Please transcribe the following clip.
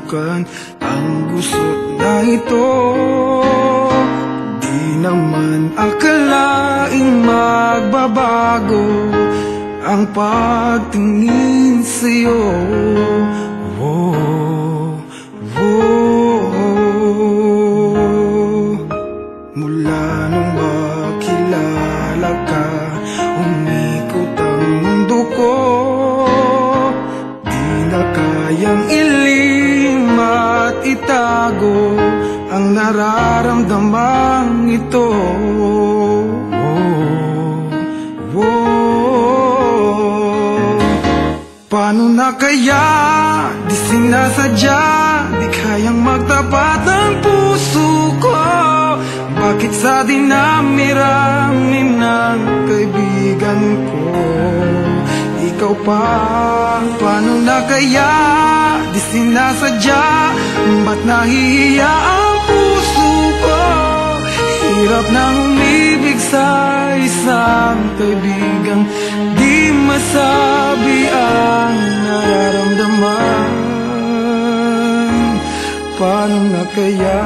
subukan ang gusot na ito. Di naman akalaing magbabago ang pagtingin sa'yo. Mula nung makilala ka, umikot ang mundo ko. Di na kayang ilim at itago ang nararamdamang ito. Paano na kaya? Di sinasadya, di kayang magtapat ang puso ko. Bakit sa dinami-rami ng kaibigan ko ikaw pa? Paano na kaya? Di sinasadya, ba't nahihiya ang puso ko? Hirap nang umibig sa isang kaibigang di masabi ang nararamdaman. Paano na kaya?